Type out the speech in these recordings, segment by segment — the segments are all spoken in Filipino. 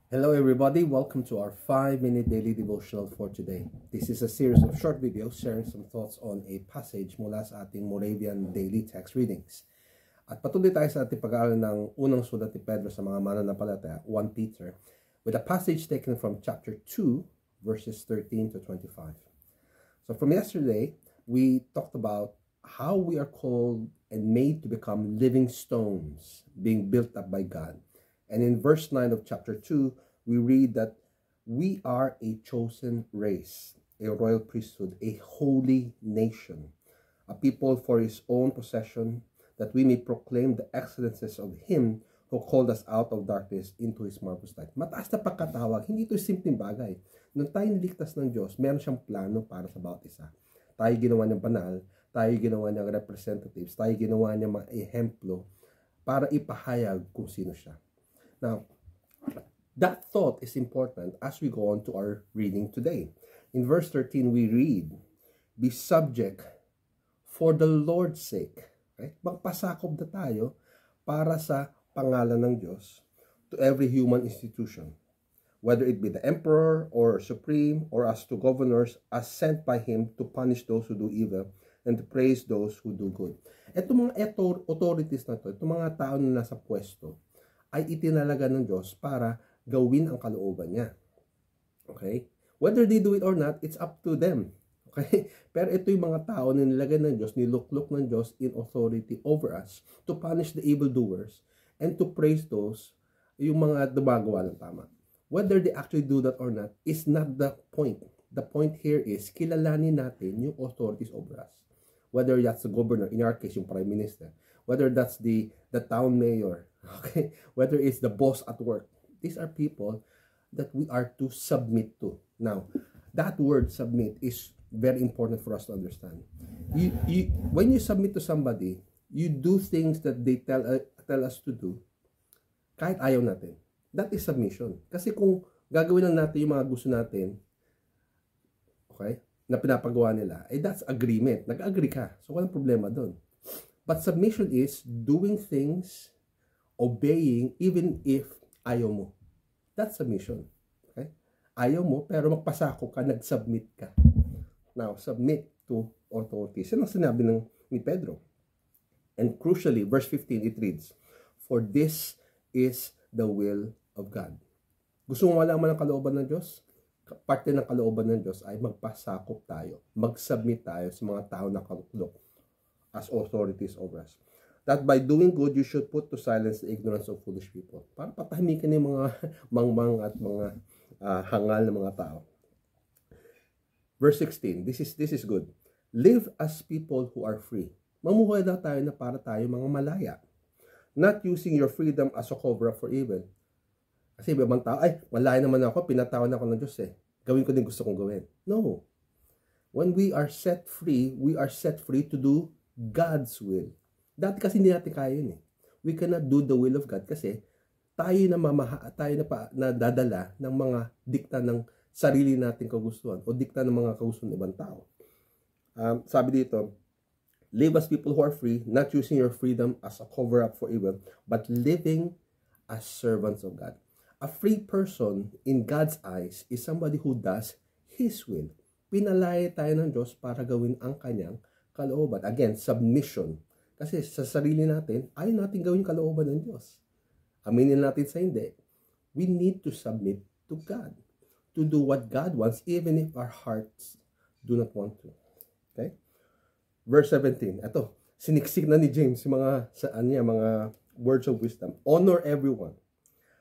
Hello everybody, welcome to our 5-minute daily devotional for today. This is a series of short videos sharing some thoughts on a passage mula sa ating Moravian daily text readings. At patuloy tayo sa ating pag-aaral ng unang sulat ni Pedro sa mga mananampalataya, 1 Peter, with a passage taken from chapter 2, verses 13 to 25. So from yesterday, we talked about how we are called and made to become living stones, being built up by God. And in verse 9 of chapter 2, we read that we are a chosen race, a royal priesthood, a holy nation, a people for His own possession, that we may proclaim the excellences of Him who called us out of darkness into His marvelous light. Mataas na pagkatawag, hindi ito simpleng bagay. Nung tayo niligtas ng Diyos, meron siyang plano para sa bawat isa. Tayo ginawa niyang banal, tayo ginawa niyang representatives, tayo ginawa niyang mga ehemplo para ipahayag kung sino siya. Now, that thought is important as we go on to our reading today. In verse 13, we read, "Be subject for the Lord's sake." Right? Magpasakop na tayo para sa pangalan ng Diyos to every human institution, whether it be the emperor or supreme or as to governors as sent by Him to punish those who do evil and to praise those who do good. Itong mga authorities na to, itong mga tao na nasa pwesto, ay itinalaga ng Diyos para gawin ang kalooban niya. Okay? Whether they do it or not, it's up to them. Okay? Pero ito yung mga tao na nilagay ng Diyos, niluklok ng Diyos in authority over us to punish the evildoers and to praise those, yung mga dumagawa ng tama. Whether they actually do that or not is not the point. The point here is kilalanin natin yung authorities over us. Whether that's the governor, in our case, yung prime minister, whether that's the town mayor, okay, whether it's the boss at work, these are people that we are to submit to. Now, that word submit is very important for us to understand. When you submit to somebody, you do things that they tell us to do, kahit ayaw natin. That is submission. Kasi kung gagawin lang natin yung mga gusto natin, okay, na pinapagawa nila, that's agreement. Nag-agree ka. So, walang problema doon. But submission is doing things, obeying, even if ayaw mo. That's submission. Okay? Ayaw mo, pero magpasako ka, nag-submit ka. Now, submit to authorities. Yan ang sinabi ni Pedro. And crucially, verse 15, it reads, "For this is the will of God." Gusto mo malaman ang kalooban ng Diyos? Parte ng kalooban ng Diyos ay magpasakop tayo, mag-submit tayo sa mga tao na kaluklok as authorities over us. That by doing good, you should put to silence the ignorance of foolish people. Para patahimikan yung mga mangmang at mga hangal na mga tao. Verse 16, this is good. "Live as people who are free." Mamuhay daw tayo na para tayo mga malaya. "Not using your freedom as a cover-up for evil." Kasi ibang tao, ay, malaya naman ako, pinatawan ako ng Diyos Gawin ko din gusto kong gawin. No. When we are set free to do God's will. Dati kasi hindi natin kaya yun We cannot do the will of God kasi tayo na dadala ng mga dikta ng sarili nating kagustuhan o dikta ng mga kagustuhan ng ibang tao. Sabi dito, "Live as people who are free, not using your freedom as a cover-up for evil, but living as servants of God." A free person in God's eyes is somebody who does His will. Pinalaya tayo ng Diyos para gawin ang kanyang kalooban. Again, submission. Kasi sa sarili natin, ayaw natin gawin kalooban ng Diyos. Aminin natin sa hindi. We need to submit to God. To do what God wants, even if our hearts do not want to. Okay? Verse 17. Ito, siniksik na ni James yung mga words of wisdom. "Honor everyone.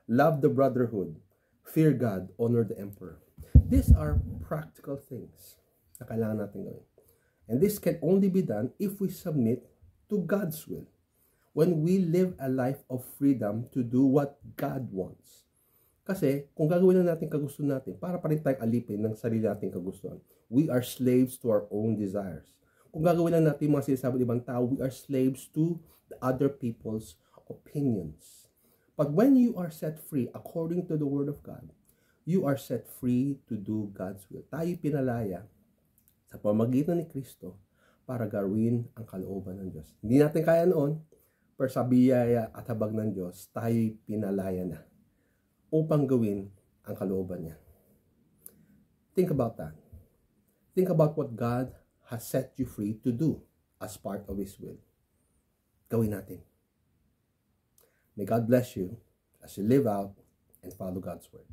Love the brotherhood. Fear God. Honor the emperor." These are practical things na kailangan natin gawin. And this can only be done if we submit to God's will. When we live a life of freedom to do what God wants. Kasi kung gagawin na natin kagusto natin, para pa rin tayong alipin ng sarili nating kagustuhan. We are slaves to our own desires. Kung gagawin lang natin mga sinasabi ng ibang tao, we are slaves to the other people's opinions. But when you are set free according to the Word of God, you are set free to do God's will. Tayo pinalaya sa pamamagitan ni Kristo para gawin ang kalooban ng Diyos. Hindi natin kaya noon, pero sa biyaya at habag ng Diyos, tayo pinalaya na upang gawin ang kalooban niya. Think about that. Think about what God has set you free to do as part of His will. Gawin natin. May God bless you as you live out and follow God's word.